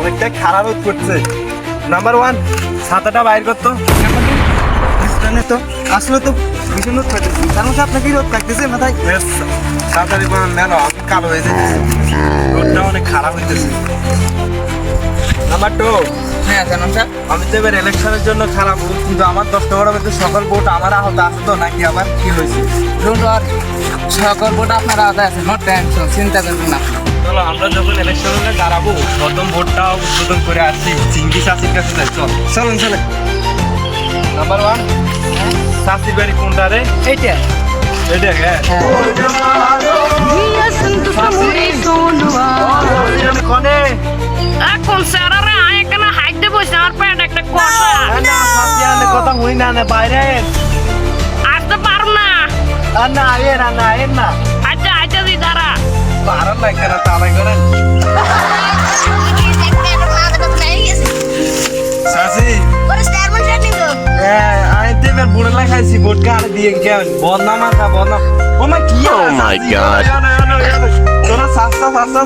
অনেকটা খারাপ রোদ করছে। নাম্বার 1 ছাতাটা বাইর করতো তো আসলে তো ভীষণ রোদ কাটতেছে। তার মধ্যে আপনাকে রোদ কাটতেছে মাথায় তাড়াতাড়ি নেন, আমি কালো হয়ে যাচ্ছে, রোদটা অনেক খারাপ হইতেছে। নাম্বার 2 হ্যাঁ জানান স্যার। আমি তো এবার ইলেকশনের জন্য খারাপ, কিন্তু আমার 10 নম্বরের মধ্যে সকল ভোট আমার আহত আছে তো, নাকি আবার কি হয়েছে? ডোন্ট ওয়ারি, সকল ভোট আপনার আদায় আছে, নো টেনশন, চিন্তা করবেন না। চলো আমরা যখন ইলেকশনে দাঁড়াবো প্রথম ভোটটাও উদ্বোধন করে আসছি চিঙ্গি চাষির কাছে যাই। চলুন চলে। নাম্বার 1 চাষির বাড়ি কোনটা রে? এইটা এটা হ্যাঁ কনে এখন স্যারারে আয় এখানে হাইটে বসে আমার পেট একটা কষা না চাষি কথা হই না বাইরে আসতে পারো না। আর না আয়ের না আচ্ছা আচ্ছা দি দাঁড়া পারার না কেন তালাই করেন চাষি। হ্যাঁ আমি তো এবার বুড়ে লাগাইছি ভোট কার্ড দিয়ে কেমন বদনাম মাথা বদনাম ও মা কি Oh my God. তোরা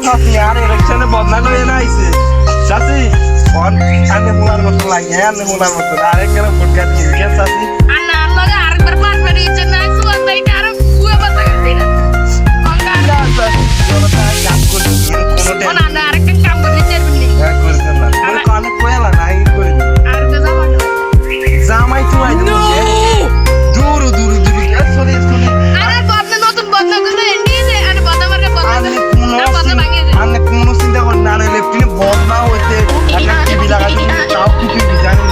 চাষি আর ইলেকশনে বদনাম হয়ে না আইছে চাষি আনে মুলার মতো লাগে আনে মুলার মতো আরেক কেন ভোট কার্ড দিয়ে কে চাষি আর না লাগে আরেকবার পার পেরিয়েছে না সুয়াদ দাইতে আর কুয়া বাতা গেছে না কাজ করছি কোনো ও না না আরেকটা কাম করতে চাইবেন নি করেছেন না অনেক কয়লা না এই করে আর কে যাবা না জামাই চুমাই দূর চলে আরে বদনা নতুন বদনা করে নিয়ে যায় আরে বদনা মারকে বদনা না বদনা ভাঙিয়ে যায় আমি কোনো চিন্তা করি না লেফটিনে বদনা হইতে একটা টিভি লাগাই তাও কিছু জানি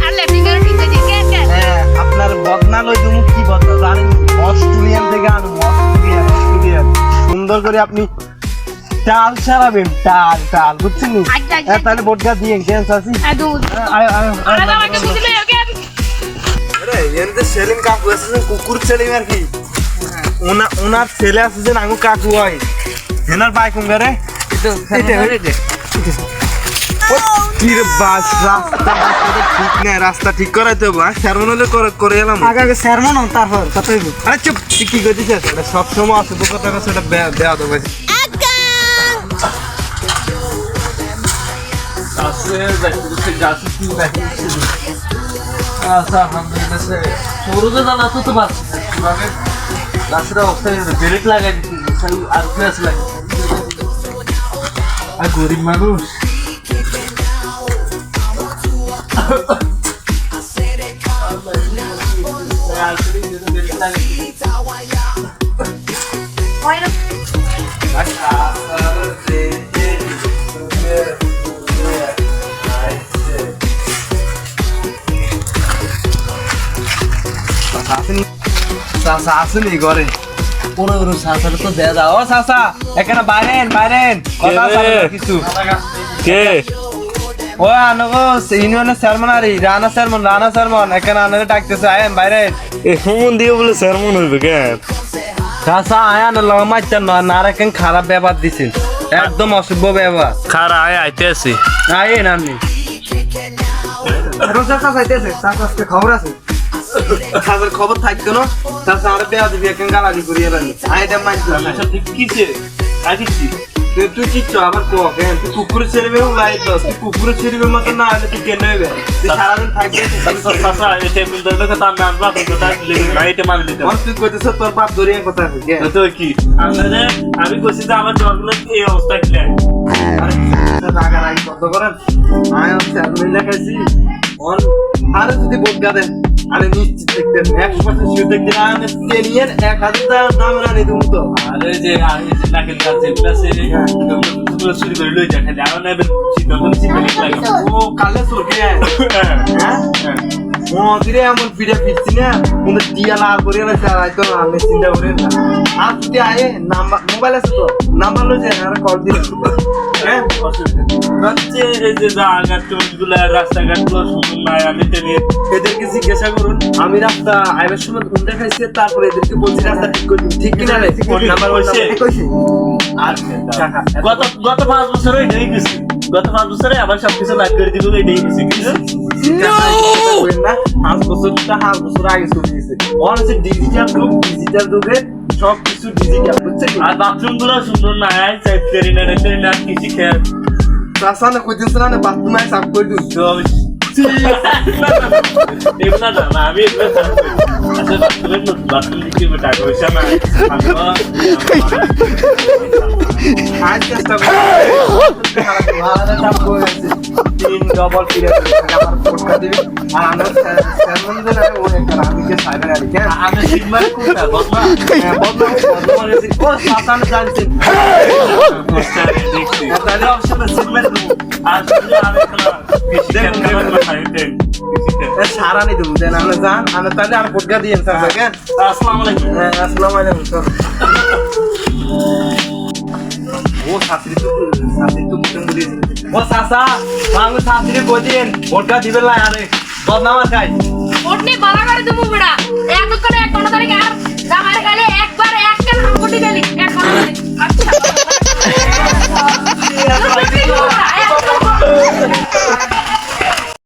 আর লেফটিং করে ঠিক আছে কে কে হ্যাঁ আপনার বদনা লই তুমি কি বদনা জানেন অস্ট্রেলিয়ান থেকে আনো অস্ট্রেলিয়ান সুন্দর করে আপনি টাল ছাড়াবেন টাল বুঝছেন নি? আচ্ছা, আচ্ছা। হ্যাঁ তাহলে ভোটটা দিয়ে কেন চাষি আদু আরে আমাকে বুঝলে ওকে আরে এনতে সেলিম কাকু আছেন কুকুর সেলিম আর কি ওনার ছেলে আছে যে নাঙ্গু কাকু হয় হেনার বাইক কোন রে কি রে বাস রাস্তা ঠিক না রাস্তা ঠিক করাইতে হবে স্যারমন হলে করে এলাম আগে স্যারমন তারপর কত হইব? আরে চুপ কি করতেছিস এটা সব সময় আছে তো কথা কাছে এটা দেয়া দেবো গরিব মানুষ আসেনি ঘরে পুরো চাষাটা তো দেয়া যাও ও চাষা এখানে বাইরেন কথা আছে কিছু কে ও আনগো ইউনিয়নের চেয়ারম্যান আর রানা চেয়ারম্যান এখানে আনলে ডাকতেছে আয়েন বাইরে এমন দিয়ে বলে sermon হইবে কেন? চাষা আয়ান লমাইতে না রাখেন খারাপ ব্যবহার দিছেন একদম অসভ্য ব্যবহার খারা আইতে আছি আয়েন আপনি খবর আছে তাদের খবর থাকতো না চাষা আর বেয়া দিবি এখন গালালি করিয়ে রানি আইটা মাইতে কিছে আইছি তুই কিচ্ছু আবার তো তুই কুকুরের ছেড়ে লাই তো তুই কুকুরের ছেড়ে মতো না হলে তুই কেন হইবে তুই সারাদিন থাকবে সাসা এটা মিলতে লোকে তার নাম না তো তাই লাইটে মারি দিতে তুই কইতেছ তোর বাপ ধরিয়ে কথা হইছে তো কি আমি কইছি যে আমার জলগুলো এই অবস্থা কি রাগারাগি কত করেন আমি হচ্ছে আমি লেখাইছি আরে যদি বোকা দেন আরে নিশ্চিত দেখতেন 100% শিওর দেখতেন আমি 10 ইয়ার 1000 দাম রানি তুমি তো আরে যে আমি যে নাকের কাছে প্লাসে তোমরা শুরু করে লই যা খালি আমার নেবে সিদ্ধান্ত চিন্তা লাগে ও কালে সরকে হ্যাঁ ও দিরে এমন ভিডিও পিচ্ছি না কিন্তু টিয়া লাল করে না চালাই তো আমি চিন্তা করেন না আর যদি আয়ে নাম্বার মোবাইল আছে তো নাম্বার লই যায় আর কল দিলে হ্যাঁ হচ্ছে এই যে জায়গাগুলো রাস্তাঘাটগুলো সুন্দর নাই আমি টেনে এদেরকে জিজ্ঞাসা করুন আমি রাস্তা আইবার সময় ঘুম দেখাইছি তারপরে এদেরকে বলছি রাস্তা ঠিক করে দিন ঠিক কিনা রে নাম্বার কইছি আর গত 5 বছর এটাই গেছি গত 5 বছরে আবার সবকিছু লাগ করে দিব এটাই গেছি কিন্তু না 5 বছর আগে চলে গেছে অনেক ডিজিটাল যুগে সব কিছু ডিজিটাল বুঝছেন আর বাথরুম গুলো সুন্দর নাই সাইড করি না কিছু খেয়ে চাচা না কইতেছিল না বাথরুমে সাফ করে দিন এগুলা না আমি এগুলো আচ্ছা বাথরুম দিকে টাকা পয়সা না আজ চেষ্টা করি ভালো সাফ করে আছে 3 ডবল ফিরে আমার ফোটকা দিবি আর আমরা স্যালমন দেন ও একটা আমি কে সাইবার আর কে আমি সিগমার কোনটা বদলা বদলা ও চাচা না জানছেন পোস্টারে দেখছি তাহলে অবশ্যই সিগমার আর যদি আমি একটা দেখেন কেমন খাইতে সারা নেই দেবো দেন আমরা যান আমরা তাহলে আর ফোটকা দিয়ে স্যার দেখেন আসসালামু আলাইকুম হ্যাঁ আসসালামু আলাইকুম স্যার ও শাস্ত্রী তো মুখে বলি ও চাচা বাংলা শাস্ত্রী কইদিন ফোটকা দিবেন না আরে বদনাম আছে ওটনি বালা করে দেবো বেড়া এতক্ষণ 1 ঘন্টা ধরে আর জামার গালে একবার এক কান হাম কোটি গেলি